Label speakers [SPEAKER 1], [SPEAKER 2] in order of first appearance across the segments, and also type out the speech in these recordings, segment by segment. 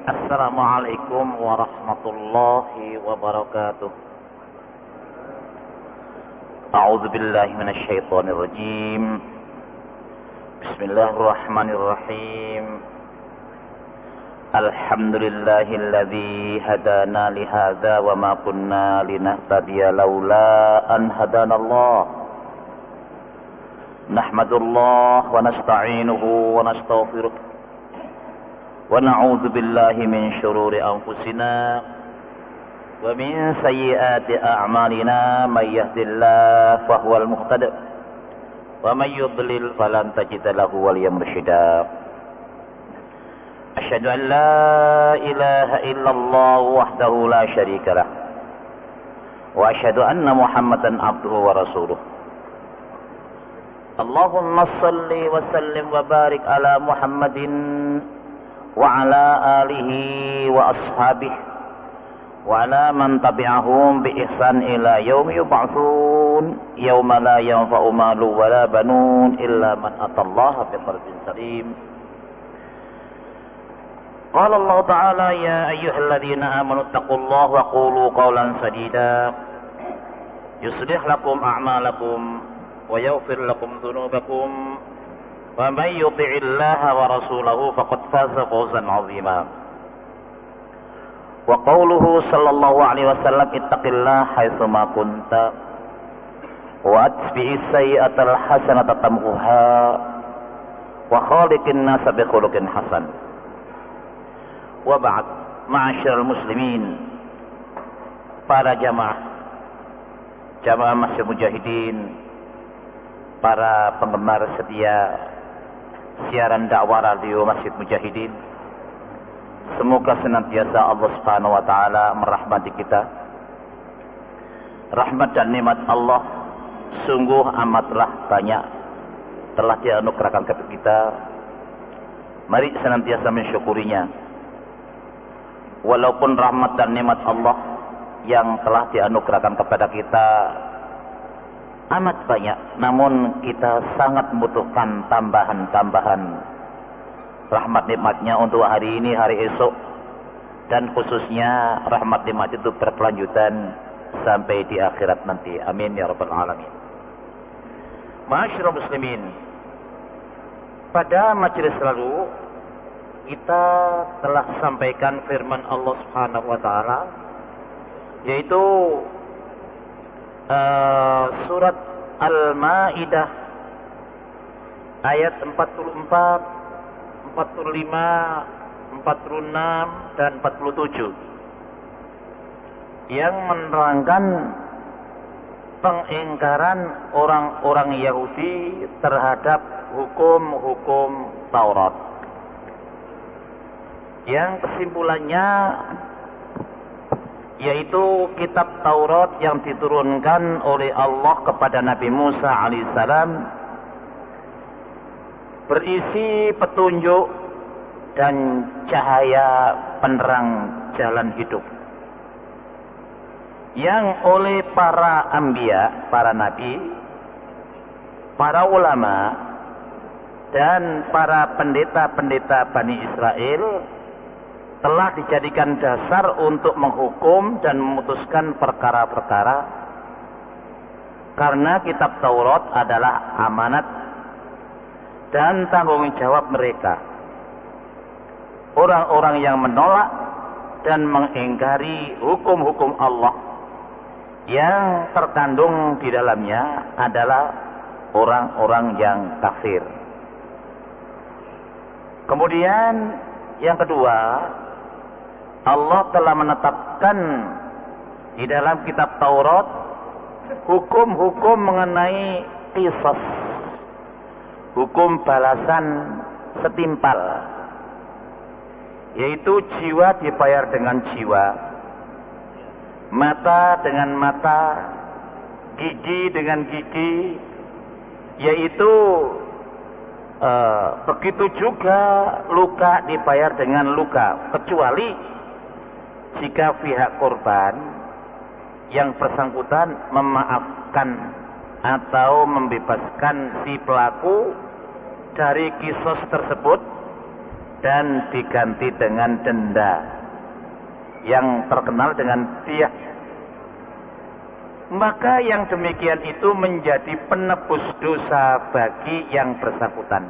[SPEAKER 1] Assalamualaikum warahmatullahi wabarakatuh. A'udzu billahi minasy syaithanir rajim. Bismillahirrahmanirrahim. Alhamdulillahilladzi hadana li hadza wa ma kunna linahtadiya laula an hadanallah. Nahmadullah wa nasta'inuhu wa nastaghfiruh. ونعوذ بالله من شرور أنفسنا ومن سيئات أعمالنا من يهد الله فهو المهتد ومن يضلل فلن تجد له وليا مرشدا أشهد أن لا إله إلا الله وحده لا شريك له وأشهد أن محمدا عبده ورسوله اللهم صل وسلم وبارك على محمد وعلى آله وأصحابه وعلى من تبعهم بإحسان إلى يوم يبعثون يوم لا ينفع مال ولا بنون إلا من أتى الله بقلب سليم قال الله تعالى يا أيها الذين آمنوا اتقوا الله وقولوا قولا سديدا يصلح لكم أعمالكم ويغفر لكم ذنوبكم ومن يطع الله ورسوله فقد فاز فوزا عظيما وقوله صلى الله عليه وسلم اتق الله حيثما كنت واتبع السيئة الحسنة تمحها وخالق الناس بخلق حسن وبعد معاشر المسلمين para jamaah Masjid Mujahidin, para penggemar setia siaran dakwah radio Masjid Mujahidin, semoga senantiasa Allah Subhanahu wa taala merahmati kita. Rahmat dan nikmat Allah sungguh amatlah banyak telah dianugerahkan kepada kita. Mari senantiasa mensyukurinya. Walaupun rahmat dan nikmat Allah yang telah dianugerahkan kepada kita amat banyak, namun kita sangat membutuhkan tambahan-tambahan rahmat nikmatnya untuk hari ini, hari esok, dan khususnya rahmat nikmat itu berkelanjutan sampai di akhirat nanti. Amin ya rabbal alamin. Ma'asyiral muslimin, pada majelis lalu kita telah sampaikan firman Allah Subhanahu wa taala, yaitu surat Al-Maidah ayat 44, 45, 46 dan 47 yang menerangkan pengingkaran orang-orang Yahudi terhadap hukum-hukum Taurat, yang kesimpulannya yaitu kitab Taurat yang diturunkan oleh Allah kepada Nabi Musa alaihissalam berisi petunjuk dan cahaya penerang jalan hidup, yang oleh para anbiya, para nabi, para ulama dan para pendeta-pendeta Bani Israel telah dijadikan dasar untuk menghukum dan memutuskan perkara-perkara, karena kitab Taurat adalah amanat dan tanggung jawab mereka. Orang-orang yang menolak dan mengingkari hukum-hukum Allah yang terkandung di dalamnya adalah orang-orang yang kafir. Kemudian yang kedua, Allah telah menetapkan di dalam kitab Taurat hukum-hukum mengenai qisas, hukum balasan setimpal, yaitu jiwa dibayar dengan jiwa, mata dengan mata, gigi dengan gigi, yaitu begitu juga luka dibayar dengan luka, kecuali jika pihak korban yang bersangkutan memaafkan atau membebaskan si pelaku dari kisos tersebut dan diganti dengan denda yang terkenal dengan diyah. Maka yang demikian itu menjadi penebus dosa bagi yang bersangkutan.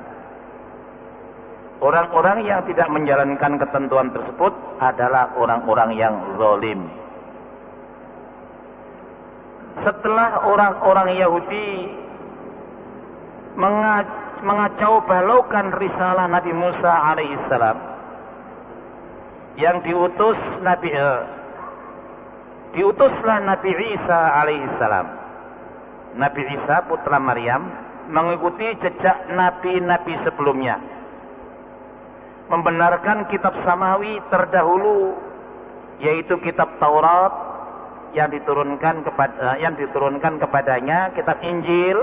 [SPEAKER 1] Orang-orang yang tidak menjalankan ketentuan tersebut adalah orang-orang yang zalim. Setelah orang-orang Yahudi mengacau balaukan risalah Nabi Musa alaihissalam yang diutuslah Nabi Isa alaihissalam. Nabi Isa putra Maryam mengikuti jejak nabi-nabi sebelumnya, membenarkan kitab samawi terdahulu, yaitu kitab Taurat yang diturunkan kepadanya, kitab Injil,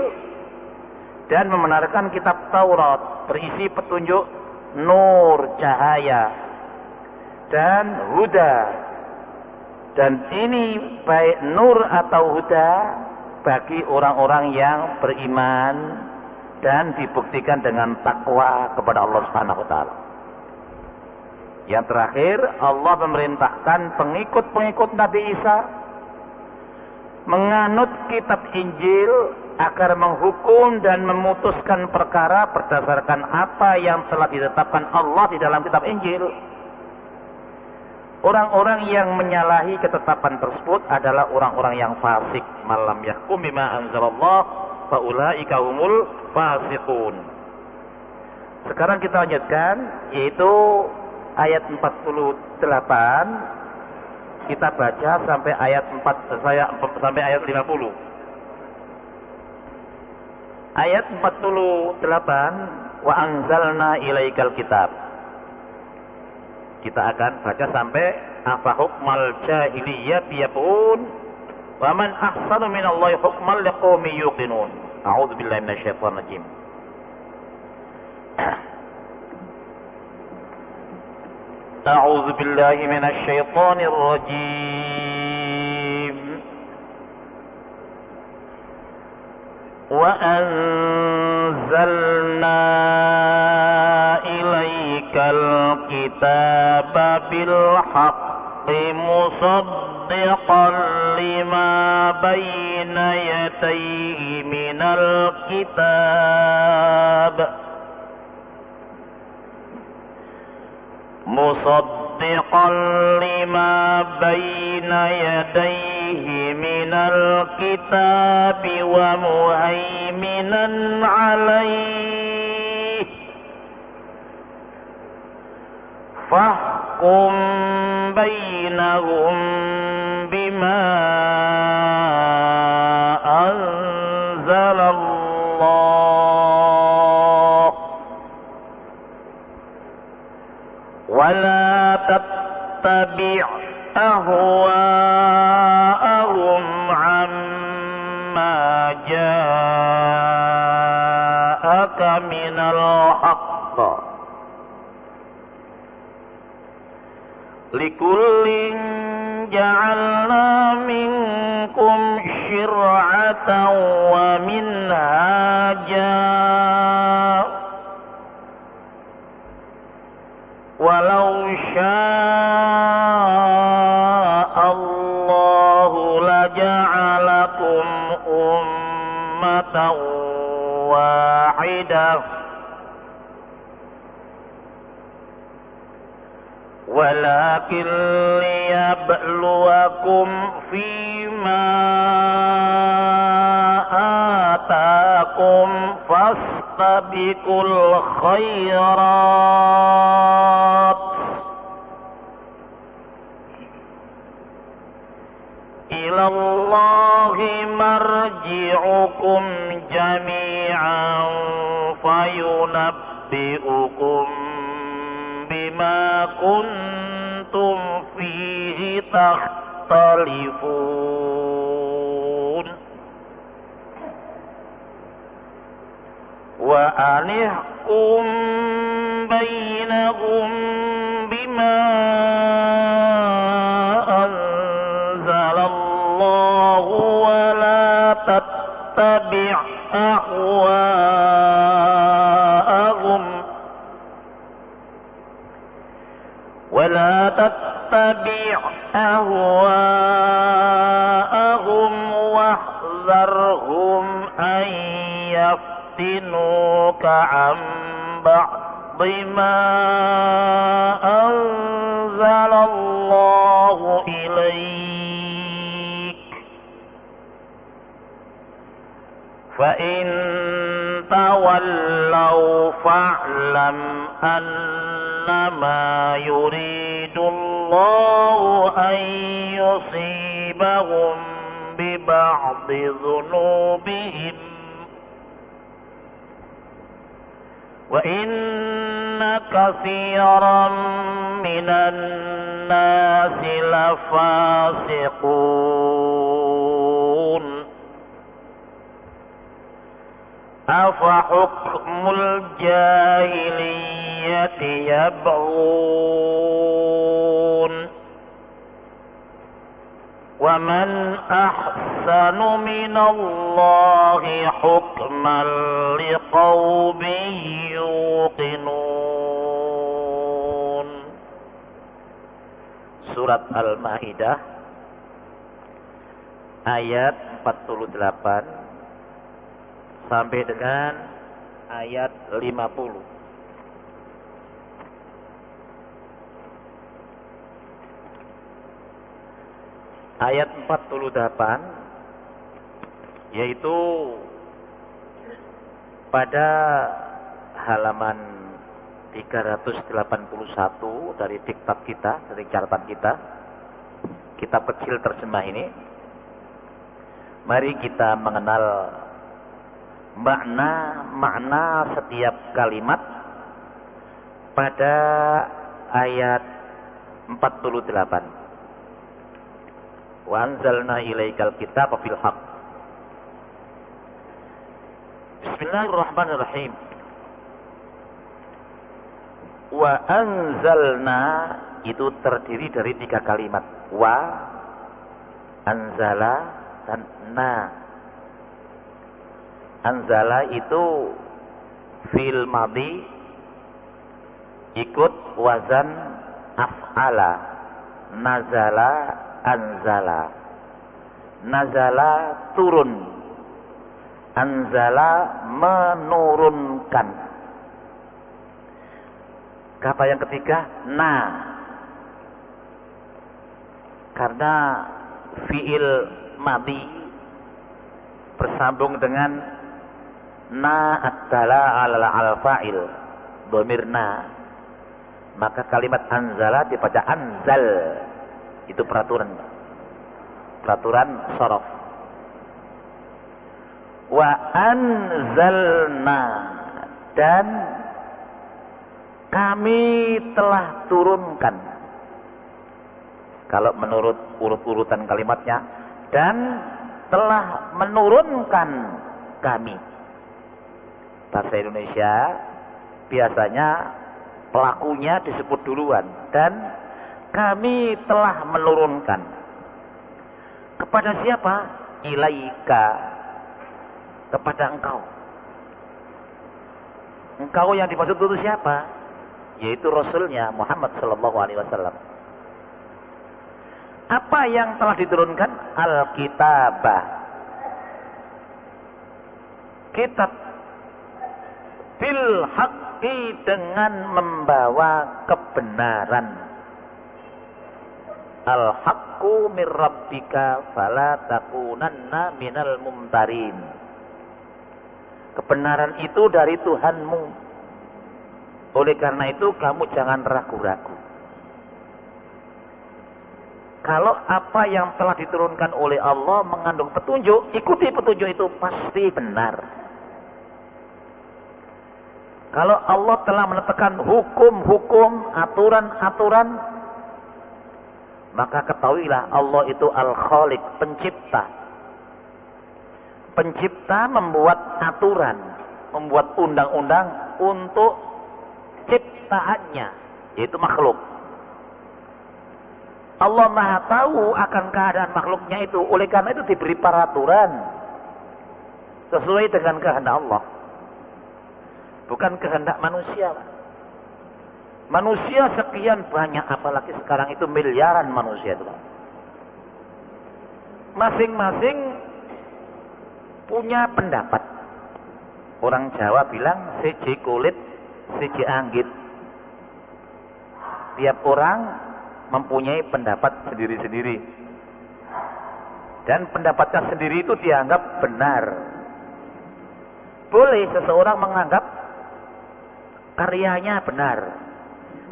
[SPEAKER 1] dan membenarkan kitab Taurat berisi petunjuk, nur, cahaya, dan huda. Dan ini baik nur atau huda bagi orang-orang yang beriman dan dibuktikan dengan takwa kepada Allah Subhanahu wa taala. Yang terakhir, Allah memerintahkan pengikut-pengikut Nabi Isa menganut kitab Injil agar menghukum dan memutuskan perkara berdasarkan apa yang telah ditetapkan Allah di dalam kitab Injil. Orang-orang yang menyalahi ketetapan tersebut adalah orang-orang yang fasik. Malam yahkum bima anzalallah fa ulaika humul fasiqun. Sekarang kita lanjutkan, yaitu ayat 48. Kita baca sampai ayat 50. Ayat 48, wa anzalna ilaikal kitab. Kita akan baca sampai afa hukmal jahiliyah yabun wa man ahsanu minallahi hukman liqaumin yuqinun. A'udzu billahi minasyaitonir rajim. أعوذ بالله من الشيطان الرجيم وأنزلنا إليك الكتاب بالحق مصدقا لما بين يديه من الكتاب مصدقا لما بين يديه من الكتاب ومهيمنا عليه فاحكم بينهم بما أنزل الله ولا تتبع أهواءهم عما جاءك من الحق لكل جعلنا منكم شرعة ومنهاجا ولو شاء الله لجعلكم أمة واحدة ولكن ليبلوكم فيما آتاكم فاستبقوا الخيرات إلى الله مرجعكم جميعا فينبئكم بما كنتم فيه تختلفون وأنحكم بينهم بما أنزل الله ولا تتبع أهواءهم ولا تتبع أهواءهم واحذرهم أن يفتنوك عن بعض ما أنزل الله إليك فإن تولوا فاعلم أنما يريد الله أن يصيبهم ببعض ذنوبهم وإن كثيرا من الناس لفاسقون أفحكم الجاهلية يبغون ومن أحسن من الله حكما لقوم يوقنون. Surat Al-Maidah ayat 48 sampai dengan ayat 50. Ayat 48 yaitu pada halaman 381 dari diktat kita, dari catatan kita, kitab kecil terjemah ini. Mari kita mengenal makna setiap kalimat pada ayat 48. Wa anzalna ilaikal kitaba bil haqq. Bismillahirrahmanirrahim. Wa anzalna itu terdiri dari 3 kalimat. Wa, anzala, dan na. Anzala itu fi'il madhi ikut wazan af'ala. Nazala, anzala. Nazala turun, anzala menurunkan. Kata yang ketiga na, karena fi'il madhi bersambung dengan na adalah al-fa'il dhamir na, maka kalimat anzala dibaca anzal. Itu peraturan shorof. Wa anzalna, dan kami telah turunkan. Kalau menurut urut-urutan kalimatnya, dan telah menurunkan kami. Bahasa Indonesia biasanya pelakunya disebut duluan, dan kami telah menurunkan. Kepada siapa? Ilaika, kepada engkau. Engkau yang dimaksud itu siapa? Yaitu Rasulnya Muhammad sallallahu alaihi wasallam. Apa yang telah diturunkan? Alkitabah, kitab, bil haqqi, dengan membawa kebenaran. Al-haqqu mir rabbika fala takunanna minal mumtarin. Kebenaran itu dari Tuhanmu, oleh karena itu kamu jangan ragu-ragu. Kalau apa yang telah diturunkan oleh Allah mengandung petunjuk, ikuti petunjuk itu, pasti benar. Kalau Allah telah menetapkan hukum-hukum, aturan-aturan, maka ketahuilah Allah itu Al-Khaliq, pencipta. Pencipta membuat aturan, membuat undang-undang untuk ciptaannya, yaitu makhluk. Allah Maha tahu akan keadaan makhluknya itu, oleh karena itu diberi peraturan sesuai dengan kehendak Allah, bukan kehendak manusia. Manusia sekian banyak, apalagi sekarang itu miliaran manusia itu. Masing-masing punya pendapat. Orang Jawa bilang siji kulit, siji anggit. Tiap orang mempunyai pendapat sendiri-sendiri. Dan pendapatnya sendiri itu dianggap benar. Boleh seseorang menganggap karyanya benar,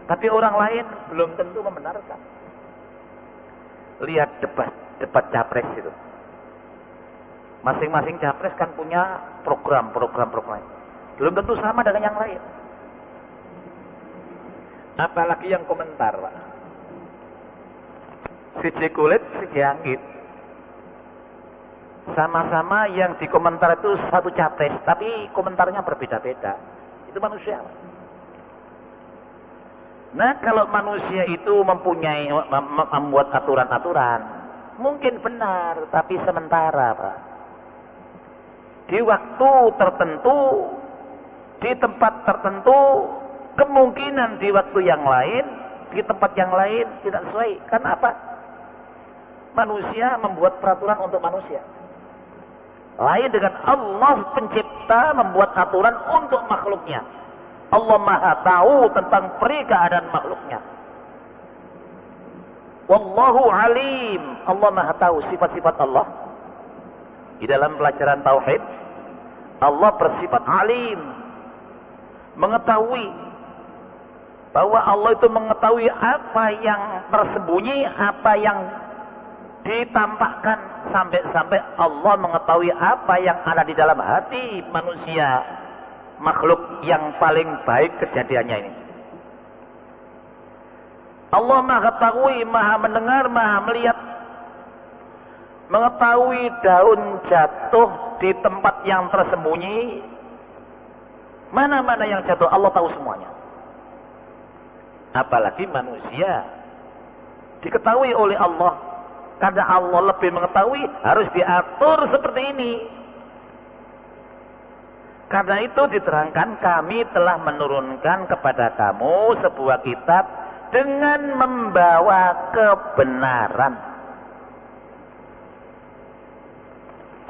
[SPEAKER 1] tapi orang lain belum tentu membenarkan. Lihat debat capres itu. Masing-masing capres kan punya program. Belum tentu sama dengan yang lain. Apalagi yang komentar, Pak. Siji kulit, siji anggit. Sama-sama yang dikomentar itu satu capres, tapi komentarnya berbeda-beda. Itu manusia. Nah, kalau manusia itu membuat aturan-aturan, mungkin benar, tapi sementara, Pak. Di waktu tertentu, di tempat tertentu, kemungkinan di waktu yang lain, di tempat yang lain tidak sesuai. Karena apa? Manusia membuat peraturan untuk manusia. Lain dengan Allah pencipta membuat aturan untuk makhluknya. Allah Maha tahu tentang keadaan makhluknya. Wallahu alim. Allah Maha tahu sifat-sifat Allah. Di dalam pelajaran tauhid, Allah bersifat alim, mengetahui, bahwa Allah itu mengetahui apa yang tersembunyi, apa yang ditampakkan, sampai-sampai Allah mengetahui apa yang ada di dalam hati manusia, makhluk yang paling baik kejadiannya ini. Allah Maha ketahui, Maha mendengar, Maha melihat, mengetahui daun jatuh di tempat yang tersembunyi, mana-mana yang jatuh, Allah tahu semuanya. Apalagi manusia diketahui oleh Allah. Karena Allah lebih mengetahui, harus diatur seperti ini. Karena itu diterangkan, kami telah menurunkan kepada kamu sebuah kitab dengan membawa kebenaran.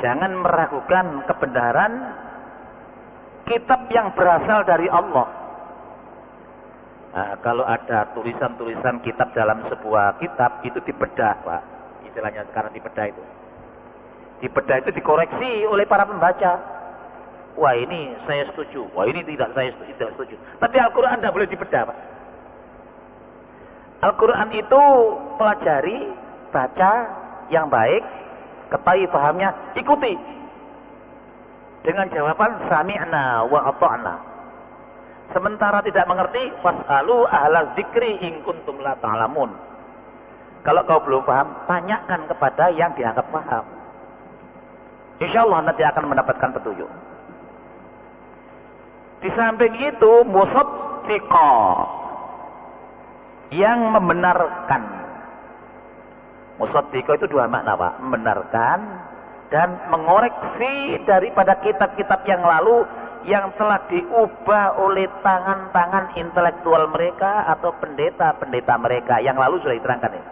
[SPEAKER 1] Jangan meragukan kebenaran kitab yang berasal dari Allah. Nah, kalau ada tulisan-tulisan kitab dalam sebuah kitab, itu dibedah, Pak. Istilahnya sekarang dibedah itu. Dibedah itu dikoreksi oleh para pembaca. Wah, ini saya setuju. Wah, ini tidak, saya tidak setuju. Tapi Al-Quran tidak boleh dibedah, Pak. Al-Quran itu pelajari, baca yang baik, ketahui pahamnya, ikuti. Dengan jawaban sami'na wa ata'na. Sementara tidak mengerti, fas'alu ahla dzikri in kuntum la ta'lamun. Kalau kau belum paham, tanyakan kepada yang dianggap paham. Insya Allah nanti akan mendapatkan petunjuk. Di samping itu, musaddiqah, yang membenarkan. Musaddiqah itu dua makna, Pak. Membenarkan dan mengoreksi daripada kitab-kitab yang lalu yang telah diubah oleh tangan-tangan intelektual mereka atau pendeta-pendeta mereka. Yang lalu sudah diterangkan ini.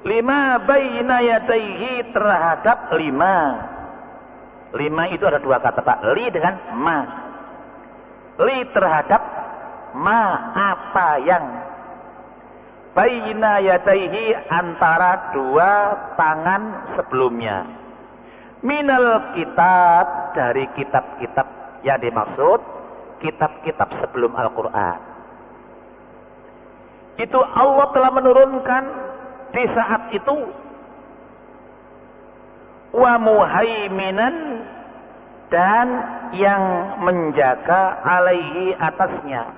[SPEAKER 1] Lima baina yadaihi, terhadap lima. Lima itu ada dua kata, Pak. Li dengan ma. Li terhadap ma, apa yang. Baina yadaihi, antara dua tangan sebelumnya. Minal kitab, dari kitab-kitab yang dimaksud, kitab-kitab sebelum Al-Quran. Itu Allah telah menurunkan di saat itu, wa muhaiminan, dan yang menjaga alaihi, atasnya.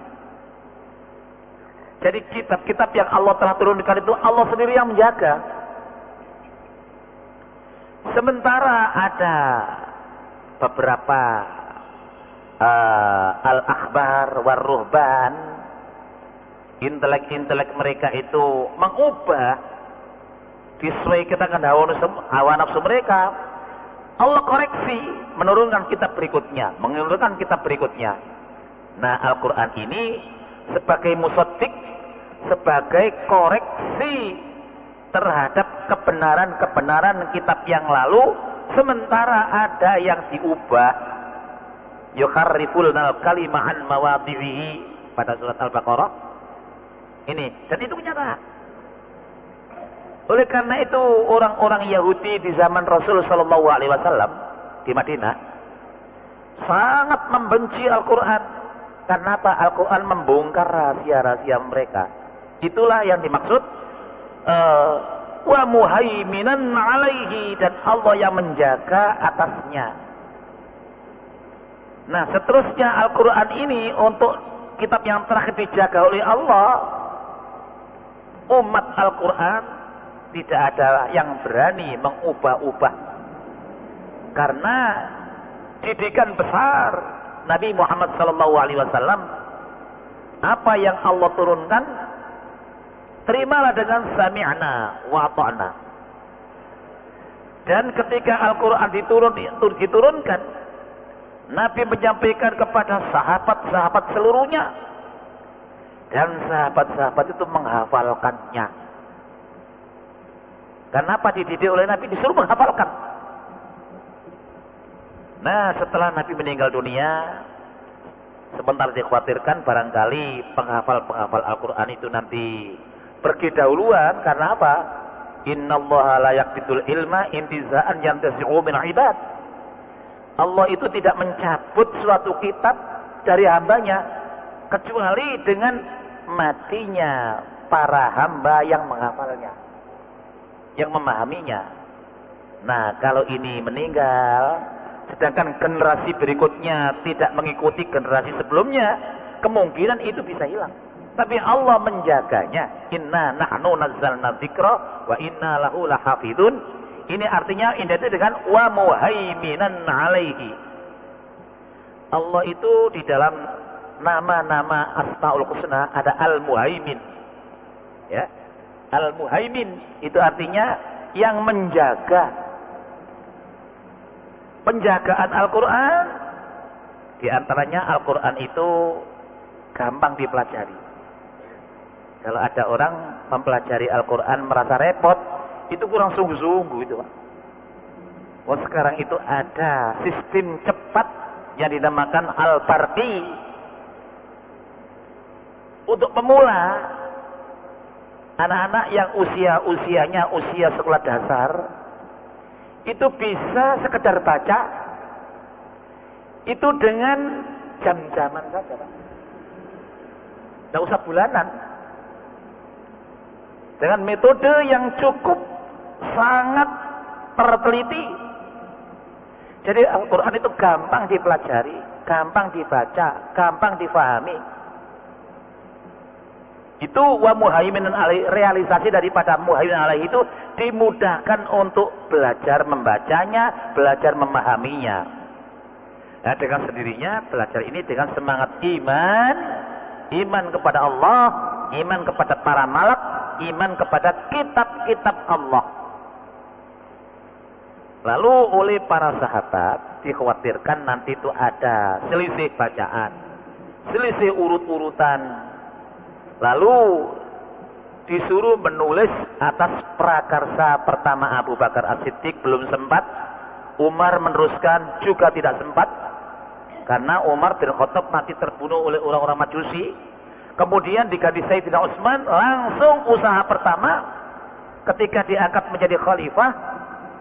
[SPEAKER 1] Jadi kitab-kitab yang Allah telah turunkan itu Allah sendiri yang menjaga. Sementara ada beberapa al-akhbar war-ruhban, intelek-intelek mereka itu mengubah disesuaikan dengan hawa nafsu mereka. Allah koreksi, menurunkan kitab berikutnya, menurunkan kitab berikutnya. Nah, Al-Quran ini sebagai musaddiq, sebagai koreksi terhadap kebenaran-kebenaran kitab yang lalu, sementara ada yang diubah. Yukharrifulnal kalima an mawadhihi pada surat Al-Baqarah. Ini, dan itu kenyataan. Oleh karena itu orang-orang Yahudi di zaman Rasul sallallahu alaihi wasallam di Madinah sangat membenci Al-Qur'an. Karena apa? Al-Qur'an membongkar rahasia-rahasia mereka. Itulah yang dimaksud wa muhaiminan alaihi, dan Allah yang menjaga atasnya. Nah, seterusnya Al-Qur'an ini untuk kitab yang terakhir dijaga oleh Allah. Umat Al-Qur'an tidak ada yang berani mengubah-ubah, karena didikan besar Nabi Muhammad SAW, apa yang Allah turunkan terimalah dengan sami'na wa ta'na. Dan ketika Al-Quran diturunkan, Nabi menyampaikan kepada sahabat-sahabat seluruhnya, dan sahabat-sahabat itu menghafalkannya. Kenapa dididik oleh Nabi? Disuruh menghafalkan. Nah, setelah Nabi meninggal dunia, sebentar dikhawatirkan barangkali penghafal-penghafal Al-Quran itu nanti pergi dahuluan. Karena apa? Innallaha la yaqbidul ilma intiza'an yantazi'u min ibad. Allah itu tidak mencabut suatu kitab dari hambanya kecuali dengan matinya para hamba yang menghafalnya, yang memahaminya. Nah, kalau ini meninggal, sedangkan generasi berikutnya tidak mengikuti generasi sebelumnya, kemungkinan itu bisa hilang. Tapi Allah menjaganya. Inna nahnu nazzalna dzikra wa inna lahu lahafidun. Ini artinya identik dengan wa muhaiminan alaihi. Allah itu di dalam nama-nama Asmaul Husna ada Al-Muhaimin. Ya. Al-Muhaimin itu artinya yang menjaga. Penjagaan Al-Quran, di antaranya Al-Quran itu gampang dipelajari. Kalau ada orang mempelajari Al-Quran merasa repot, itu kurang sungguh-sungguh itu, Pak. Oh, sekarang itu ada sistem cepat yang dinamakan Al-Farqi. Untuk pemula, anak-anak yang usianya usia sekolah dasar, itu bisa sekedar baca itu dengan jam-jaman saja, Pak. Tidak usah bulanan. Dengan metode yang cukup sangat terteliti. Jadi Al-Quran itu gampang dipelajari, gampang dibaca, gampang difahami. Itu wa muhaiminan alaihi, realisasi daripada muhaiminan alaihi itu dimudahkan untuk belajar membacanya, belajar memahaminya. Nah, dengan sendirinya belajar ini dengan semangat iman, iman kepada Allah, iman kepada para malak, iman kepada kitab-kitab Allah. Lalu oleh para sahabat dikhawatirkan nanti itu ada selisih bacaan, selisih urut-urutan. Lalu disuruh menulis atas prakarsa pertama Abu Bakar As-Siddiq belum sempat, Umar meneruskan juga tidak sempat, karena Umar bin Khattab mati terbunuh oleh orang-orang Majusi. Kemudian diganti Sayyidina Utsman, langsung usaha pertama ketika diangkat menjadi khalifah,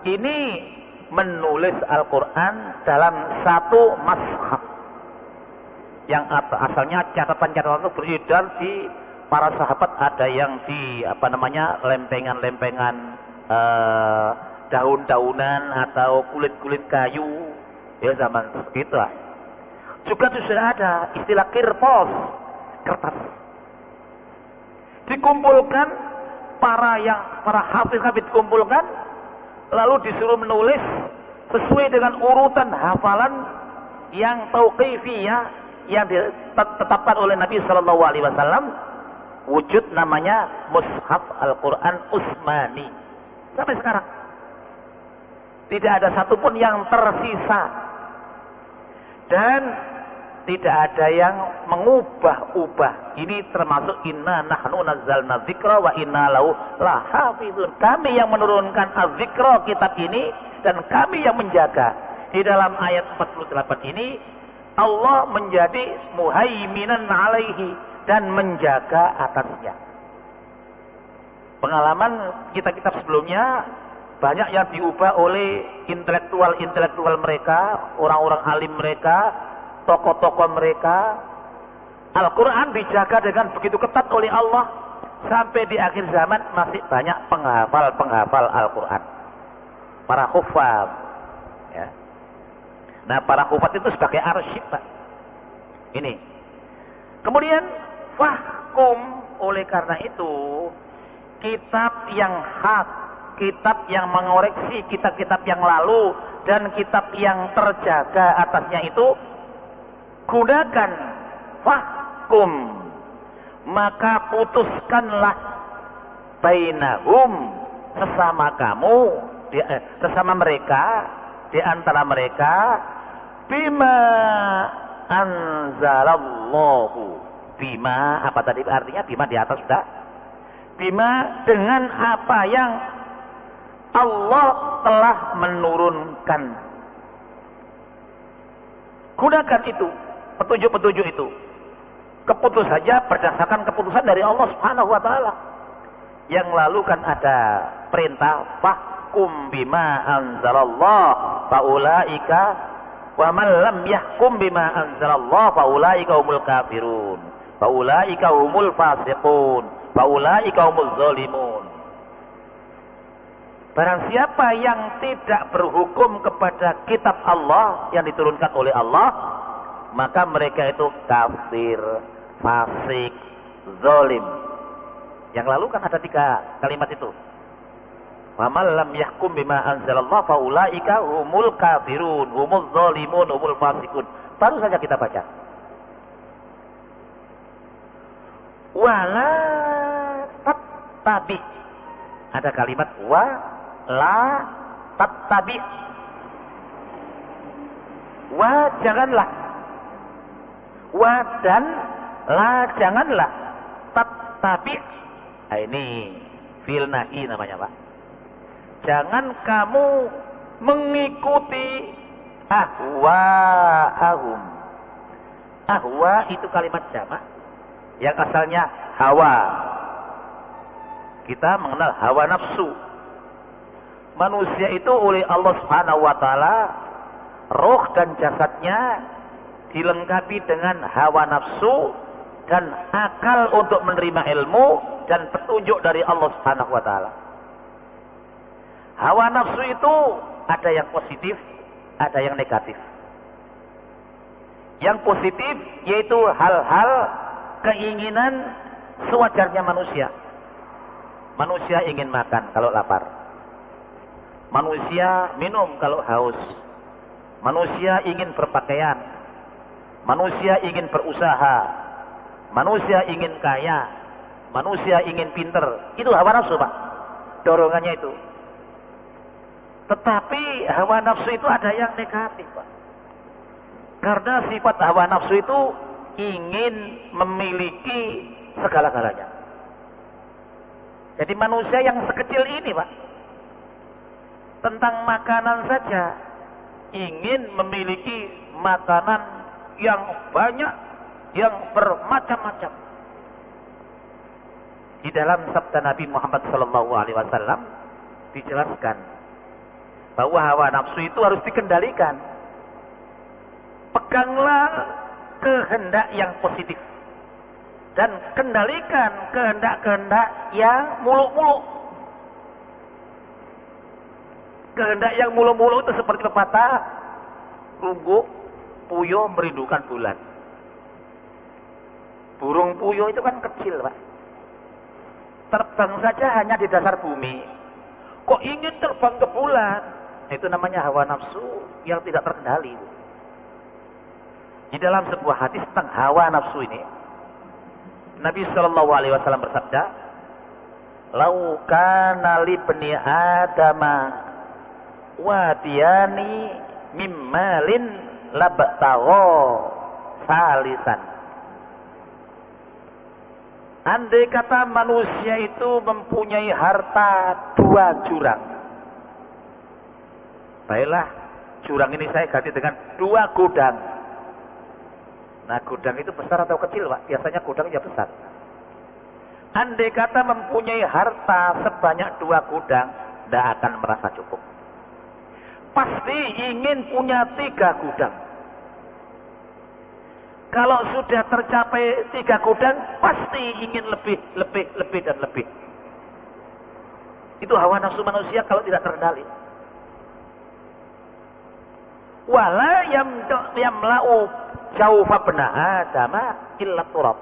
[SPEAKER 1] ini menulis Al-Quran dalam satu mashaf. Yang asalnya catatan-catatan itu beredar di para sahabat, ada yang di lempengan-lempengan daun-daunan atau kulit-kulit kayu, ya zaman segitu lah. Juga sudah ada istilah kirpos, kertas. Dikumpulkan para hafiz dikumpulkan, lalu disuruh menulis sesuai dengan urutan hafalan yang tauqifiyah yang ditetapkan oleh Nabi Shallallahu Alaihi Wasallam. Wujud namanya Mushaf Al-Quran Utsmani sampai sekarang. Tidak ada satupun yang tersisa. Dan Tidak ada yang mengubah-ubah. Ini termasuk inna nahnu nazzalna dzikra wa inna lahu lahafizun. Kami yang menurunkan az-dzikra, kitab ini, dan kami yang menjaga. Di dalam ayat 48 ini Allah menjadi muhaiminan alaihi dan menjaga atasnya. Pengalaman kitab-kitab sebelumnya banyak yang diubah oleh intelektual mereka, orang-orang alim mereka, tokoh-tokoh mereka. Al-Quran dijaga dengan begitu ketat oleh Allah. Sampai di akhir zaman masih banyak penghafal Al-Quran, para hufaz, ya. Nah, para hufaz itu sebagai arsy, Pak. Ini. Kemudian fahkum, oleh karena itu kitab yang hak, kitab yang mengoreksi kitab-kitab yang lalu, dan kitab yang terjaga atasnya itu gunakan. Fahkum, maka putuskanlah bainahum, sesama kamu, sesama mereka, di antara mereka, bima anzalallahu. Bima, apa tadi artinya? Bima di atas sudah. Bima, dengan apa yang Allah telah menurunkan. Gunakan itu, petunjuk-petunjuk itu. Keputus saja berdasarkan keputusan dari Allah Subhanahu wa taala. Yang lalu kan ada perintah fahkum bima anzalallah faulaika wa man lam yahkum bima anzalallah faulaika humul kafirun faulaika humul fasiqun faulaika humuz zalimun. Barang siapa yang tidak berhukum kepada kitab Allah yang diturunkan oleh Allah, maka mereka itu kafir, fasik, zalim. Yang lalu kan ada 3 kalimat itu. Wa man lam yahkum bima anzalallah faulaika humul kafirun, humuz zalimun, humul fasikun. Baru saja kita baca. Wala tattabi. Ada kalimat wa la tattabi. Wa janganlah. Wa dan la janganlah. Tattabi. Nah, ini fi'il nahi namanya, Pak. Jangan kamu mengikuti ahwa'ahum. Ahwa itu kalimat jamak yang asalnya hawa. Kita mengenal hawa nafsu. Manusia itu oleh Allah Subhanahu wa taala, roh dan jasadnya dilengkapi dengan hawa nafsu dan akal untuk menerima ilmu dan petunjuk dari Allah Subhanahu wa taala. Hawa nafsu itu ada yang positif, ada yang negatif. Yang positif yaitu hal-hal keinginan sewajarnya manusia. Manusia ingin makan kalau lapar. Manusia minum kalau haus. Manusia ingin berpakaian. Manusia ingin berusaha. Manusia ingin kaya. Manusia ingin pinter. Itu hawa nafsu, Pak. Dorongannya itu. Tetapi hawa nafsu itu ada yang negatif, Pak. Karena sifat hawa nafsu itu ingin memiliki segala-galanya. Jadi manusia yang sekecil ini, Pak, tentang makanan saja ingin memiliki makanan yang banyak, yang bermacam-macam. Di dalam sabda Nabi Muhammad SAW dijelaskan bahwa hawa nafsu itu harus dikendalikan. Peganglah kehendak yang positif dan kendalikan kehendak-kehendak yang muluk-muluk. Kehendak yang muluk-muluk itu seperti pepatah, runggu puyuh merindukan bulan. Burung puyuh itu kan kecil, Pak. Terbang saja hanya di dasar bumi. Kok ingin terbang ke bulan? Itu namanya hawa nafsu yang tidak terkendali. Di dalam sebuah hadis tentang hawa nafsu ini, Nabi SAW bersabda, "Lau kana li bani Adama wadiyani mimmalin labtagha salisan. Andai kata manusia itu mempunyai harta 2 jurang. Baiklah, jurang ini saya ganti dengan 2 gudang. Nah, gudang itu besar atau kecil, Pak? Biasanya gudangnya besar. Andai kata mempunyai harta sebanyak 2 gudang, tidak akan merasa cukup. Pasti ingin punya 3 gudang. Kalau sudah tercapai 3 gudang, pasti ingin lebih dan lebih. Itu hawa nafsu manusia kalau tidak terkendali. Wala yamla'u jawfa bna adama illa turab.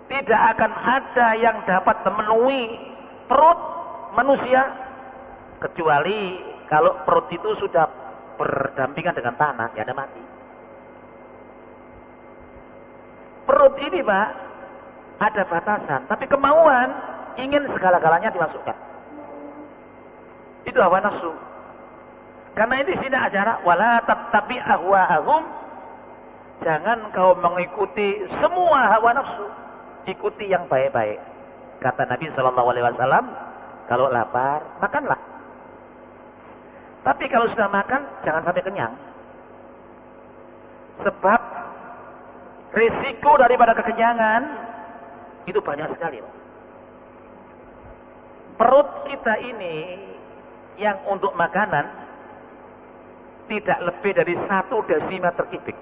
[SPEAKER 1] Tidak akan ada yang dapat memenuhi perut manusia kecuali kalau perut itu sudah berdampingan dengan tanah, ya ada mati. Perut ini, Pak, ada batasan, tapi kemauan ingin segala-galanya dimasukkan. Itu hawa nafsu. Karena ini sini ajaran wala tattabi ahwa'ahum. Jangan kau mengikuti semua hawa nafsu. Ikuti yang baik-baik. Kata Nabi sallallahu alaihi wasallam, kalau lapar, makanlah. Tapi kalau sudah makan, jangan sampai kenyang. Sebab risiko daripada kekenyangan itu banyak sekali. Perut kita ini yang untuk makanan tidak lebih dari 1 desimeter kubik.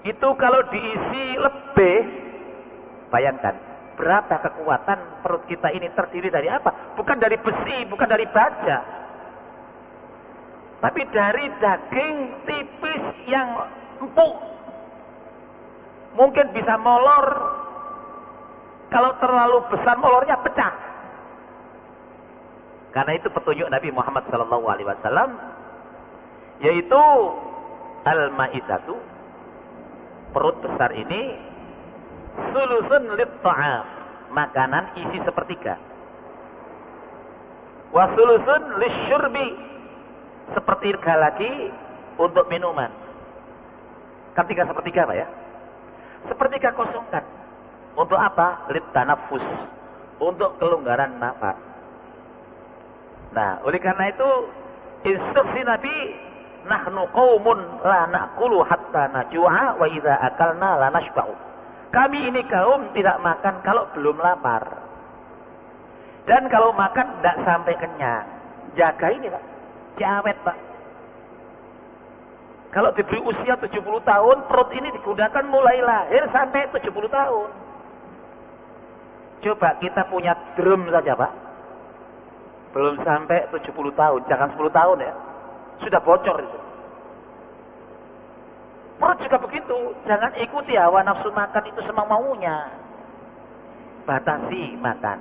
[SPEAKER 1] Itu kalau diisi lebih, bayangkan berapa kekuatan perut kita ini terdiri dari apa? Bukan dari besi, bukan dari baja, tapi dari daging tipis yang empuk. Mungkin bisa molor, kalau terlalu besar molornya pecah. Karena itu petunjuk Nabi Muhammad SAW, yaitu al-ma'idatu, perut besar ini, sulusun lit-ta'am, makanan isi sepertiga, wa sulusun lisyurbi, sepertiga lagi untuk minuman. Kan 3/3, Pak ya? Sepertiga kosongkan. Untuk apa? Litanafus, untuk kelonggaran nafas. Nah, oleh karena itu instruksi Nabi, nahnu qaumun la na'kulu hatta najua wa idza akalna la nashba'u. Kami ini kaum tidak makan kalau belum lapar. Dan kalau makan tidak sampai kenyang. Jaga ini, Pak. Awet, Pak. Kalau diberi usia 70 tahun, perut ini digunakan mulai lahir sampai 70 tahun. Coba kita punya drum saja, Pak. Belum sampai 70 tahun, jangan 10 tahun ya. Sudah bocor itu. Perut juga begitu, jangan ikuti hawa nafsu makan itu semau-maunya. Batasi makan.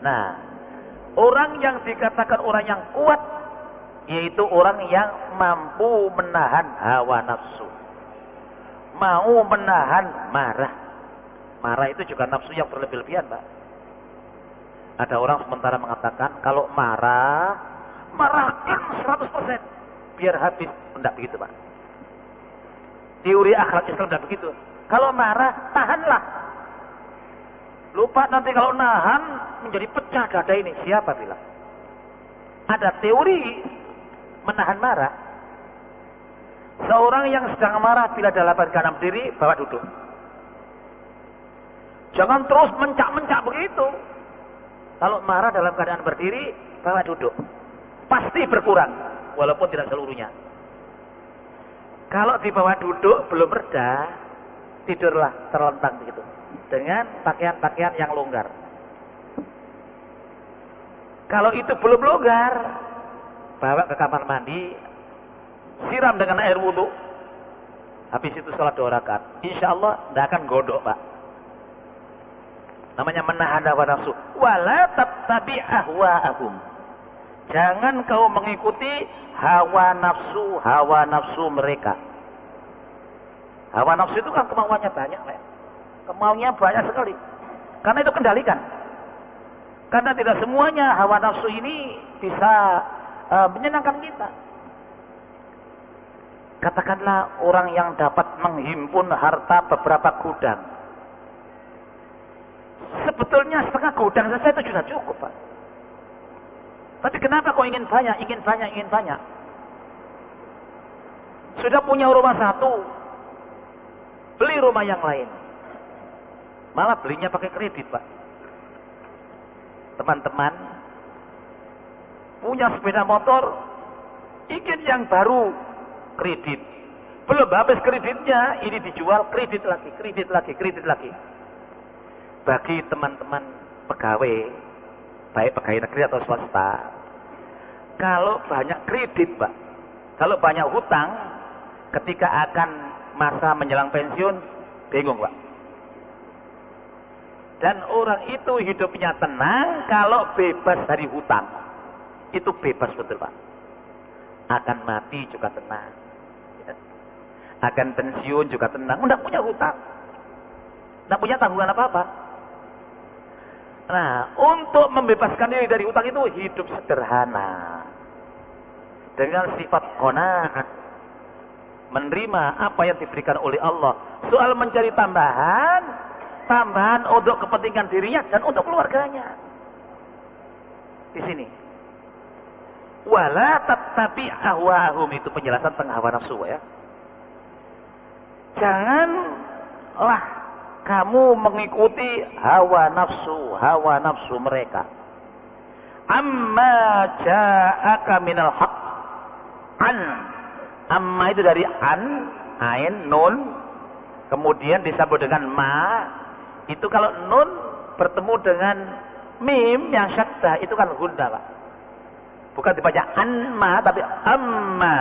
[SPEAKER 1] Nah, orang yang dikatakan orang yang kuat, yaitu orang yang mampu menahan hawa nafsu, mau menahan marah. Marah itu juga nafsu yang berlebih-lebihan, Pak. Ada orang sementara mengatakan kalau marahkan 100% biar habis. Tidak begitu, Pak. Teori akhlak Islam tidak begitu. Kalau marah, tahanlah. Lupa nanti kalau nahan menjadi pecah dada ini. Siapa bilang? Ada teori menahan marah. Seorang yang sedang marah bila dalam keadaan berdiri, bawa duduk. Jangan terus mencak-mencak begitu. Kalau marah dalam keadaan berdiri, bawa duduk. Pasti berkurang, walaupun tidak seluruhnya. Kalau di bawah duduk belum reda, tidurlah terlentang begitu dengan pakaian-pakaian yang longgar. Kalau itu belum longgar, bawa ke kamar mandi, siram dengan air wudhu, habis itu sholat 2 rakaat. Insya Allah tidak akan godok, Pak. Namanya menahan hawa nafsu. Wala tattabi ahwa'ahum. Jangan kau mengikuti hawa nafsu mereka. Hawa nafsu itu kan kemauannya banyak, Pak. Kemauannya banyak sekali. Karena itu kendalikan. Karena tidak semuanya hawa nafsu ini bisa menyenangkan kita. Katakanlah orang yang dapat menghimpun harta beberapa gudang. Sebetulnya setengah gudang saja itu sudah cukup, Pak. Tapi kenapa kok ingin banyak, ingin banyak, ingin banyak? Sudah punya rumah satu, beli rumah yang lain. Malah belinya pakai kredit, Pak. Teman-teman, punya sepeda motor, ingin yang baru, kredit. Belum habis kreditnya, ini dijual, kredit lagi, kredit lagi, kredit lagi. Bagi teman-teman pegawai, baik pegawai negeri atau swasta, kalau banyak kredit, Pak, kalau banyak hutang, ketika akan masa menjelang pensiun, bingung, Pak. Dan orang itu hidupnya tenang kalau bebas dari hutang. Itu bebas betul, Pak. Akan mati juga tenang. Akan pensiun juga tenang. Tidak punya hutang. Tidak punya tanggungan apa-apa. Nah, untuk membebaskan diri dari hutang itu hidup sederhana. Dengan sifat qanaah. Menerima apa yang diberikan oleh Allah. Soal mencari tambahan untuk kepentingan dirinya dan untuk keluarganya. Di sini. Wala tattabi ahwahum, itu penjelasan tentang hawa nafsu, ya. Janganlah kamu mengikuti hawa nafsu mereka. Amma ja'aka minal haq. Amma itu dari ain, nun, kemudian disambung dengan ma. Itu kalau nun bertemu dengan mim yang syaddah, itu kan gundah, Pak. Bukan dibaca anma, tapi amma.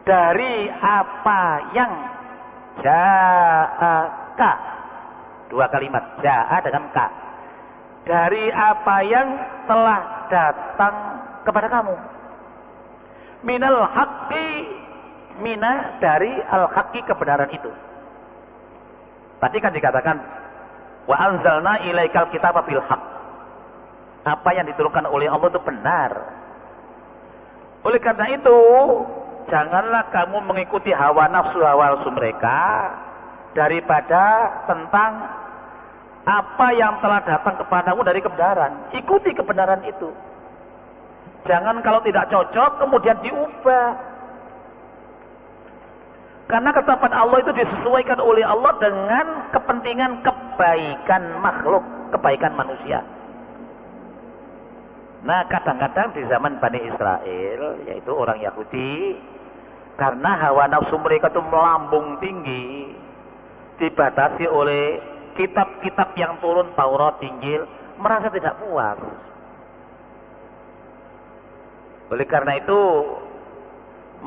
[SPEAKER 1] Dari apa yang ja'aka. Dua kalimat, ja'a dengan ka. Dari apa yang telah datang kepada kamu. Minal haqqi, mina dari al-haqqi, kebenaran itu. Tadi kan dikatakan wa anzalna ilaikal kitaba bil haqq. Apa yang diturunkan oleh Allah itu benar. Oleh karena itu, janganlah kamu mengikuti hawa nafsu mereka daripada tentang apa yang telah datang kepadamu dari kebenaran. Ikuti kebenaran itu. Jangan kalau tidak cocok kemudian diubah. Karena ketetapan Allah itu disesuaikan oleh Allah dengan kepentingan kebaikan makhluk, kebaikan manusia. Nah, kadang-kadang di zaman Bani Israel, yaitu orang Yahudi, karena hawa nafsu mereka itu melambung tinggi, dibatasi oleh kitab-kitab yang turun, Taurat, Injil, merasa tidak puas. Oleh karena itu,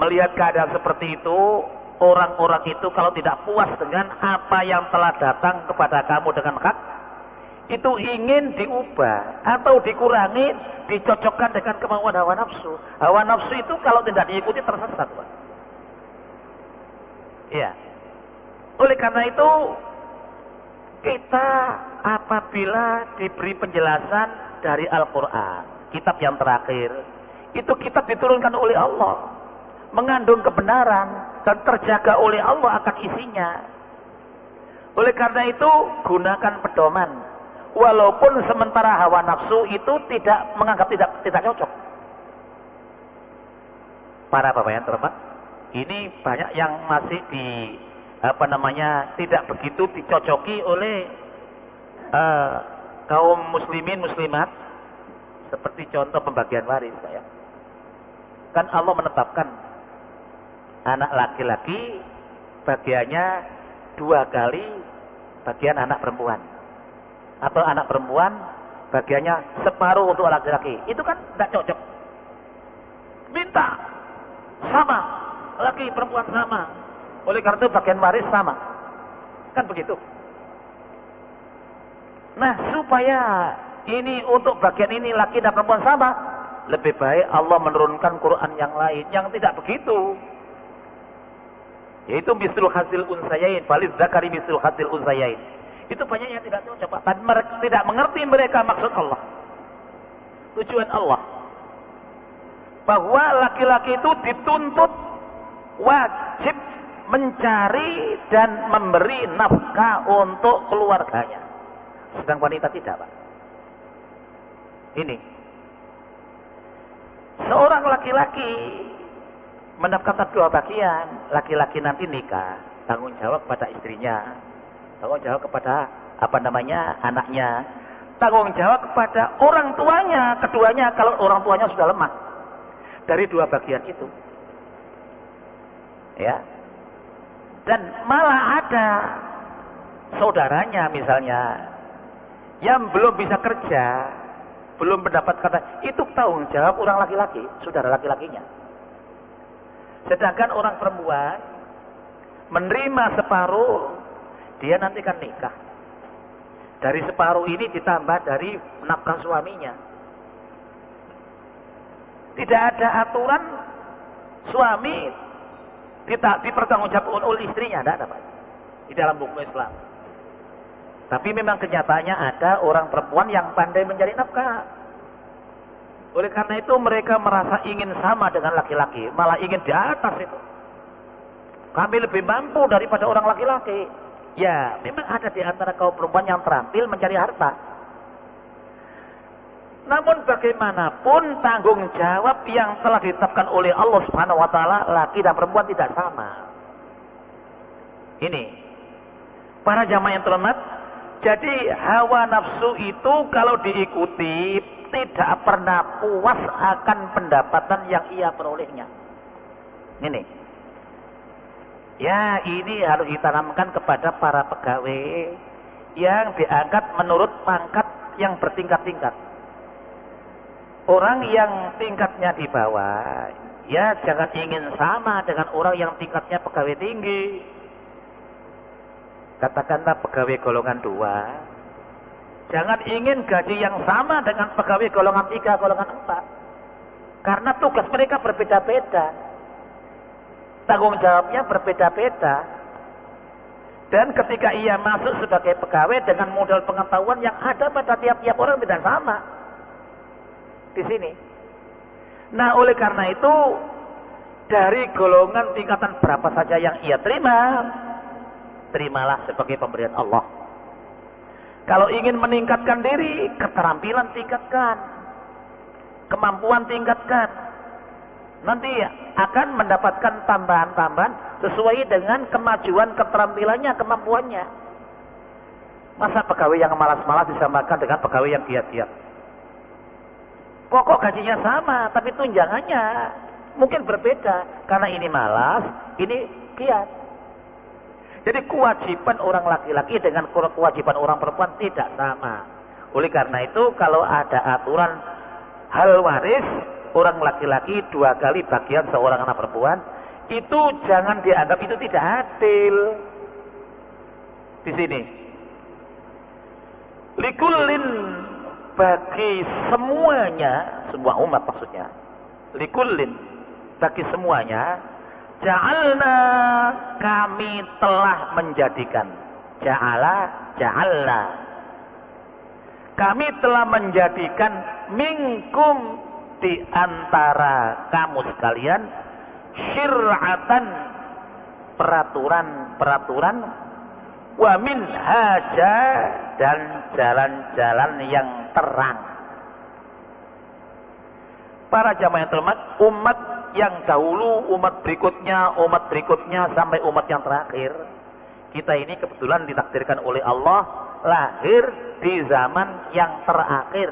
[SPEAKER 1] melihat keadaan seperti itu, orang-orang itu kalau tidak puas dengan apa yang telah datang kepada kamu dengan hak, itu ingin diubah atau dikurangi, dicocokkan dengan kemauan hawa nafsu. Hawa nafsu itu kalau tidak diikuti tersesat, Pak. Iya. Oleh karena itu, kita apabila diberi penjelasan dari Al-Quran, kitab yang terakhir, itu kitab diturunkan oleh Allah, mengandung kebenaran dan terjaga oleh Allah akan isinya. Oleh karena itu, gunakan pedoman. Walaupun sementara hawa nafsu itu tidak menganggap tidak cocok. Para bapak yang terhormat, ini banyak yang masih tidak begitu dicocoki oleh kaum muslimin muslimat, seperti contoh pembagian waris, Pak, ya. Kan Allah menetapkan anak laki-laki bagiannya 2 kali bagian anak perempuan, atau anak perempuan bagiannya separuh untuk laki-laki. Itu kan tidak cocok. Minta sama, laki perempuan sama. Oleh karena itu bagian waris sama, kan begitu. Nah, supaya ini untuk bagian ini laki dan perempuan sama, lebih baik Allah menurunkan Quran yang lain yang tidak begitu, yaitu mislul hasil unsayain, falid zakari mislul hasil unsayain. Itu banyak yang tidak cocok, dan tidak mengerti mereka maksud Allah, tujuan Allah, bahwa laki-laki itu dituntut wajib mencari dan memberi nafkah untuk keluarganya. Sedang wanita tidak, Pak. Ini seorang laki-laki mendapatkan dua bagian. Laki-laki nanti nikah, tanggung jawab kepada istrinya, tanggung jawab kepada anaknya, tanggung jawab kepada orang tuanya, keduanya kalau orang tuanya sudah lemah. Dari dua bagian itu, ya. Dan malah ada saudaranya misalnya yang belum bisa kerja, belum mendapatkan, itu tanggung jawab orang laki-laki, saudara laki-lakinya. Sedangkan orang perempuan menerima separuh, dia nanti kan nikah. Dari separuh ini ditambah dari nafkah suaminya. Tidak ada aturan suami dipertanggungjawabkan oleh istrinya, tidak ada, Pak, di dalam hukum Islam. Tapi memang kenyataannya ada orang perempuan yang pandai mencari nafkah. Oleh karena itu mereka merasa ingin sama dengan laki-laki, malah ingin di atas itu. Kami lebih mampu daripada orang laki-laki. Ya, memang ada di antara kaum perempuan yang terampil mencari harta. Namun bagaimanapun tanggung jawab yang telah ditetapkan oleh Allah Subhanahu wa taala, laki dan perempuan tidak sama. Ini para jamaah yang terhormat, jadi hawa nafsu itu kalau diikuti tidak pernah puas akan pendapatan yang ia perolehnya. Ini. Ya, ini harus ditanamkan kepada para pegawai yang diangkat menurut pangkat yang bertingkat-tingkat. Orang yang tingkatnya di bawah, ya jangan ingin sama dengan orang yang tingkatnya pegawai tinggi. Katakanlah pegawai golongan 2. Jangan ingin gaji yang sama dengan pegawai golongan 3, golongan 4. Karena tugas mereka berbeda-beda. Tanggung jawabnya berbeda-beda. Dan ketika ia masuk sebagai pegawai dengan modal pengetahuan yang ada pada tiap-tiap orang tidak sama. Di sini. Nah, oleh karena itu dari golongan tingkatan berapa saja yang ia terima, terimalah sebagai pemberian Allah. Kalau ingin meningkatkan diri, keterampilan tingkatkan, kemampuan tingkatkan. Nanti akan mendapatkan tambahan-tambahan sesuai dengan kemajuan keterampilannya, kemampuannya. Masa pegawai yang malas-malas disamakan dengan pegawai yang giat-giat? Pokok gajinya sama, tapi tunjangannya mungkin berbeda. Karena ini malas, ini giat. Jadi kewajiban orang laki-laki dengan kewajiban orang perempuan tidak sama. Oleh karena itu kalau ada aturan hal waris, orang laki-laki 2 kali bagian seorang anak perempuan, itu jangan dianggap itu tidak adil. Di sini. Likullin, bagi semuanya, semua umat maksudnya. Likullin, bagi semuanya, ja'alna, kami telah menjadikan. Ja'alna. Kami telah menjadikan minkum, di antara kamu sekalian, syir'atan, peraturan, wa minhaja, dan jalan-jalan yang terang. Para jamaah yang terhormat, umat yang dahulu, umat berikutnya sampai umat yang terakhir, kita ini kebetulan ditakdirkan oleh Allah lahir di zaman yang terakhir,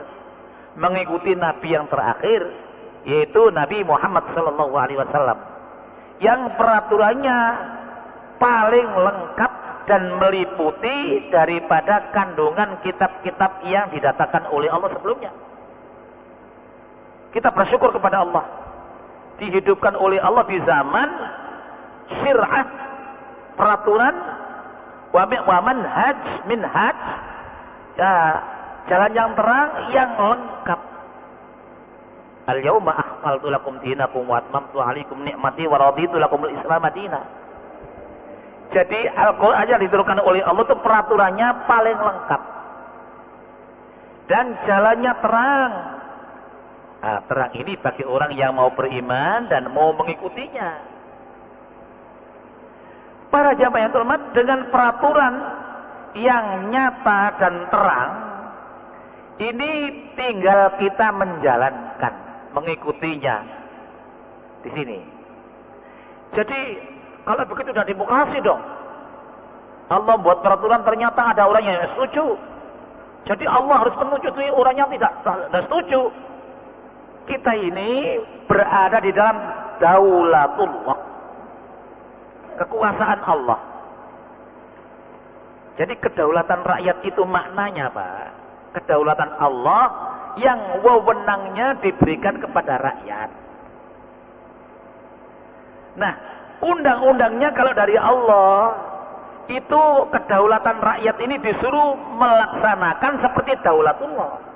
[SPEAKER 1] mengikuti Nabi yang terakhir, yaitu Nabi Muhammad SAW, yang peraturannya paling lengkap dan meliputi daripada kandungan kitab-kitab yang didatangkan oleh Allah sebelumnya. Kita bersyukur kepada Allah, dihidupkan oleh Allah di zaman syir'ah, peraturan, wa manhaj, minhaj, ya, jalan yang terang, yang lengkap. Al-yawma akmaltu lakum dinakum wa atmamtu alaikum ni'mati wa raditu lakumul Islam madinah. Jadi Al-Quran yang diturunkan oleh Allah itu peraturannya paling lengkap dan jalannya terang. Nah, terang ini bagi orang yang mau beriman dan mau mengikutinya.
[SPEAKER 2] para jamaah yang terhormat, dengan peraturan yang nyata dan terang, ini tinggal kita menjalankan, mengikutinya di sini. Jadi kalau begitu sudah demokrasi dong. Allah buat peraturan, ternyata ada orang yang setuju. Jadi Allah harus menyetujui orang yang tidak setuju. Kita ini berada di dalam daulatullah, kekuasaan Allah. Jadi kedaulatan rakyat itu maknanya Pak, kedaulatan Allah yang wewenangnya diberikan kepada rakyat. Nah, undang-undangnya kalau dari Allah, itu kedaulatan rakyat ini disuruh melaksanakan seperti daulatullah.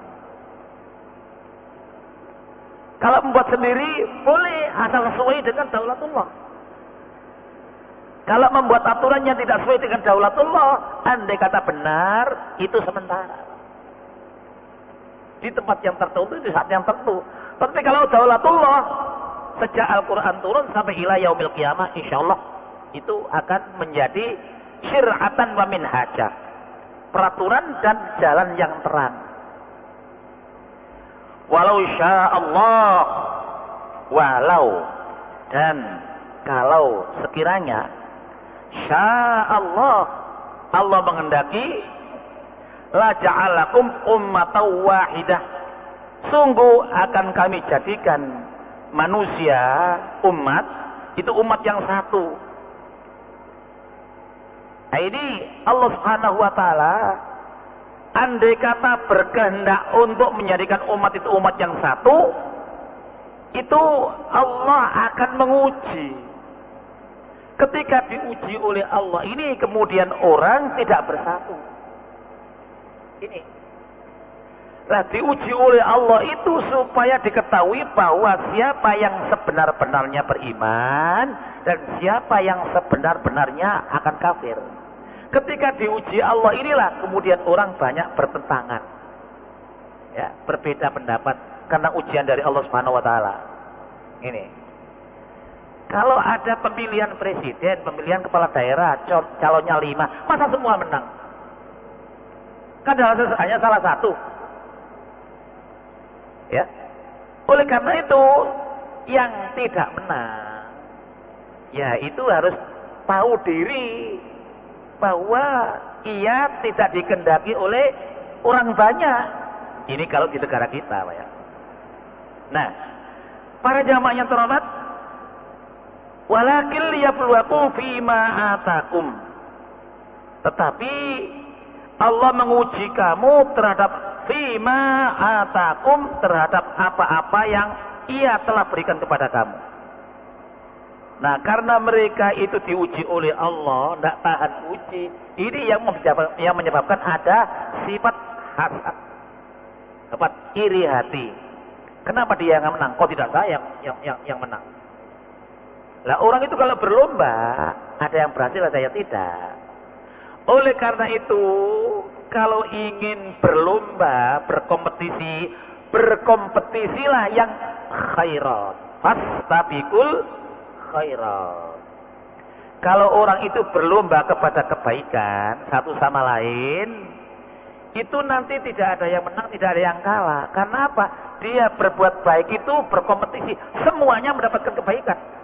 [SPEAKER 2] Kalau membuat sendiri boleh, asal sesuai dengan daulatullah. Kalau membuat aturan yang tidak sesuai dengan daulatullah, andai kata benar, itu sementara. Di tempat yang tertentu, di saat yang tertentu. Tapi kalau daulatullah, sejak Al-Quran turun sampai ila yaumil qiyamah, insyaallah itu akan menjadi syir'atan wa minhaja, peraturan dan jalan yang terang. Walau sya'allah, walau dan kalau sekiranya sya'allah, Allah menghendaki, la ja'alakum ummatan wahidah, sungguh akan kami jadikan manusia, umat, itu umat yang satu. Nah ini Allah Subhanahu wa ta'ala, andai kata berkehendak untuk menjadikan umat itu umat yang satu, itu Allah akan menguji. Ketika diuji oleh Allah ini, kemudian orang tidak bersatu. Ini. Nah, diuji oleh Allah itu supaya diketahui bahwa siapa yang sebenar-benarnya beriman dan siapa yang sebenar-benarnya akan kafir. Ketika diuji Allah inilah kemudian orang banyak bertentangan, ya, berbeda pendapat karena ujian dari Allah Subhanahu Wa Taala. Ini, kalau ada pemilihan presiden, pemilihan kepala daerah, calonnya 5, masa semua menang? Kan hanya salah satu. Ya, oleh karena itu yang tidak menang, ya itu harus tahu diri bahwa ia tidak dikehendaki oleh orang banyak. Ini kalau di negara kita, Pak ya. Nah, para jamaah yang terhormat, walakin liyabluwakum fima atakum. Tetapi Allah menguji kamu terhadap fima atakum, terhadap apa-apa yang ia telah berikan kepada kamu. Nah, karena mereka itu diuji oleh Allah, tidak tahan uji, ini yang menyebabkan ada sifat hasad, sifat iri hati. Kenapa dia yang menang? Kok tidak saya yang menang? Lah orang itu kalau berlomba, ada yang berhasil, ada yang tidak. Oleh karena itu, kalau ingin berlomba, berkompetisilah yang khairat. Fastabiqul khairat. Kalau orang itu berlomba kepada kebaikan satu sama lain, itu nanti tidak ada yang menang, tidak ada yang kalah. Karena apa? Dia berbuat baik itu berkompetisi, semuanya mendapatkan kebaikan.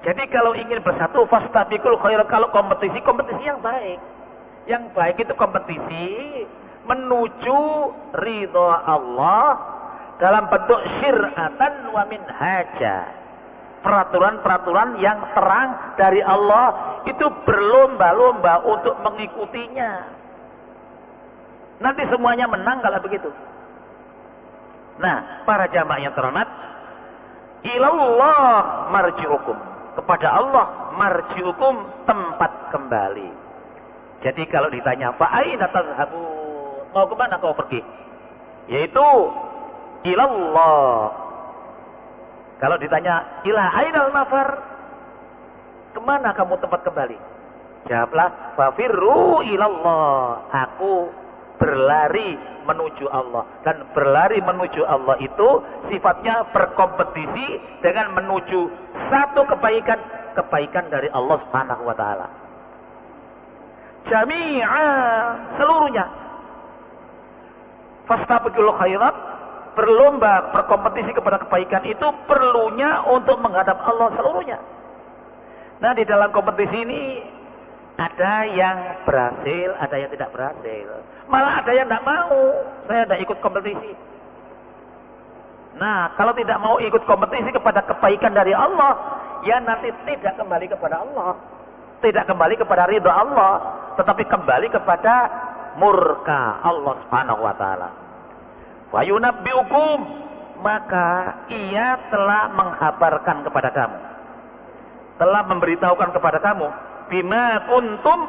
[SPEAKER 2] Jadi kalau ingin bersatu, fastabiqul khairat, kalau kompetisi yang baik. Yang baik itu kompetisi menuju ridha Allah dalam bentuk syir'atan wa minhaja. Peraturan-peraturan yang terang dari Allah, itu berlomba-lomba untuk mengikutinya. Nanti semuanya menang kalau begitu. Nah, para jamaah yang terhormat, ilallah marji'ukum. Kepada Allah marji'ukum, tempat kembali. Jadi kalau ditanya, fa'aina tadhhabun, mau kemana kau pergi? Yaitu ilallah. Kalau ditanya ila ainal mafar, kemana kamu tempat kembali? Jawablah, fafirru ilallah, aku berlari menuju Allah. Dan berlari menuju Allah itu sifatnya berkompetisi dengan menuju satu kebaikan kebaikan dari Allah Subhanahu wa taala. Jami'a, seluruhnya. Fastabiqul khairat, berlomba, berkompetisi kepada kebaikan itu perlunya untuk menghadap Allah seluruhnya. Nah, di dalam kompetisi ini ada yang berhasil, ada yang tidak berhasil. Malah ada yang tidak mau, saya tidak ikut kompetisi. Nah, kalau tidak mau ikut kompetisi kepada kebaikan dari Allah, ya nanti tidak kembali kepada Allah. Tidak kembali kepada ridha Allah, tetapi kembali kepada murka Allah Subhanahu wa taala. Wa yunabbiukum, maka ia telah menghabarkan kepada kamu, telah memberitahukan kepada kamu, bima kuntum,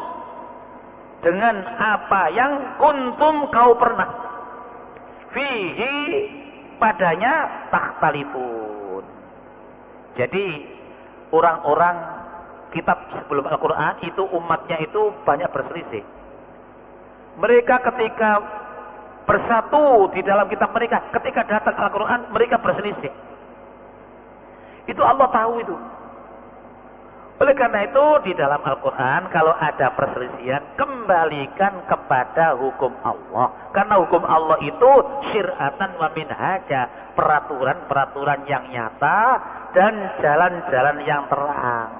[SPEAKER 2] dengan apa yang kuntum kau pernah, fihi, padanya takhtalifun. Jadi orang-orang kitab sebelum Al-Quran itu umatnya itu banyak berselisih. Mereka ketika bersatu di dalam kitab mereka, ketika datang Al-Quran mereka berselisih. Itu Allah tahu itu. Oleh karena itu di dalam Al-Quran kalau ada perselisihan, kembalikan kepada hukum Allah. Karena hukum Allah itu syir'atan wa minhaja, peraturan-peraturan yang nyata dan jalan-jalan yang terang.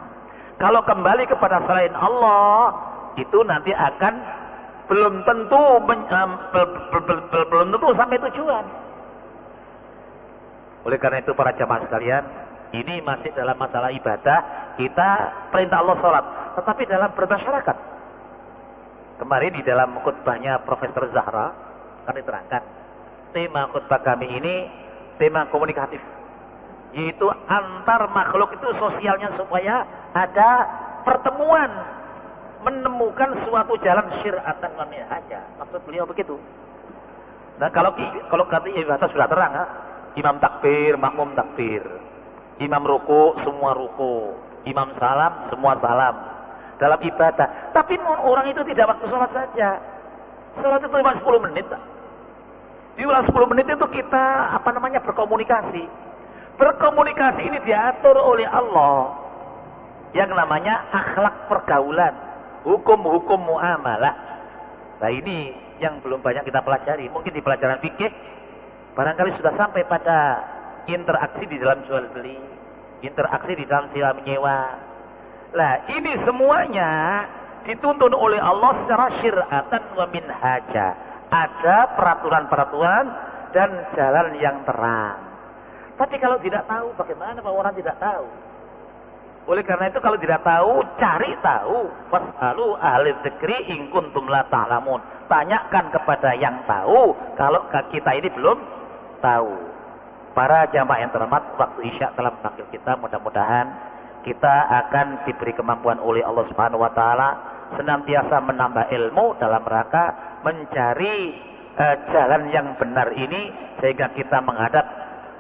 [SPEAKER 2] Kalau kembali kepada selain Allah, itu nanti akan belum tentu belum tentu sampai tujuan. Oleh karena itu para jamaah sekalian, ini masih dalam masalah ibadah, kita perintah Allah sholat, tetapi dalam bermasyarakat. Kemarin di dalam khutbahnya Profesor Zahra kan diterangkan, tema khutbah kami ini tema komunikatif, yaitu antar makhluk itu sosialnya supaya ada pertemuan, menemukan suatu jalan syir'atan wa minhaja. Maksud beliau begitu. Nah, kalau kata ibadah sudah terang, imam takbir, makmum takbir, imam ruku, semua ruku, imam salam, semua salam dalam ibadah. Tapi orang itu tidak waktu sholat saja. Sholat itu cuma 10 menit. Di dalam 10 menit itu kita berkomunikasi. Berkomunikasi ini diatur oleh Allah yang namanya akhlak pergaulan, hukum-hukum muamalah. Nah, ini yang belum banyak kita pelajari. Mungkin di pelajaran fikih barangkali sudah sampai pada interaksi di dalam jual beli, interaksi di dalam sewa menyewa. Nah, ini semuanya dituntun oleh Allah secara syir'atan wa minhaja. Ada peraturan-peraturan dan jalan yang terang. Tapi kalau tidak tahu, bagaimana kalau orang tidak tahu? Oleh karena itu kalau tidak tahu, cari tahu. Fas'alu ahli dzikri in kuntum la ta'lamun. Tanyakan kepada yang tahu kalau kita ini belum tahu. Para jamaah yang terhormat, waktu Isya telah memanggil kita. Mudah-mudahan kita akan diberi kemampuan oleh Allah Subhanahu wa taala senantiasa menambah ilmu dalam rangka mencari jalan yang benar ini, sehingga kita menghadap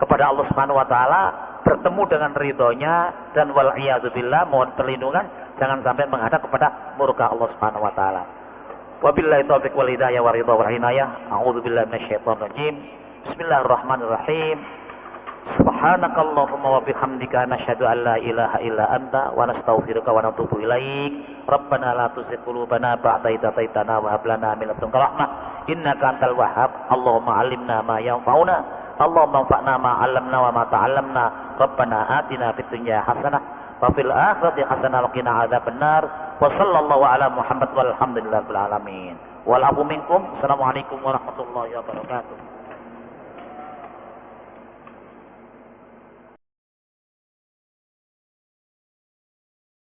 [SPEAKER 2] kepada Allah Subhanahu wa taala, bertemu dengan ridhonya, dan wal iyadzubillah, mohon perlindungan jangan sampai menghadap kepada murka Allah Subhanahu wa taala. Wabillahi taufiq wal hidayah wa ridha wal inayah. A'udzubillahi minasyaitonir rajim. Bismillahirrahmanirrahim. Subhanakallahumma wa bihamdika nasyhadu an la ilaha illa anta wa nastaghfiruka wa natubu ilaik. Rabbana la tuzigh qulubana ba'da idh hadaitana wa hab lana min ladunka rahmah innaka antal wahhab. Allahumma 'allimna ma yanfa'una, Allahumma anfa'na ma 'allamna wa ma ta'allamna. Rabbana atina fid dunya hasanah wa fil akhirati hasanah wa qina adzabannar. Wa sallallahu ala Muhammad walhamdulillahi rabbil alamin. Wal afu minkum. Assalamualaikum warahmatullahi wabarakatuh.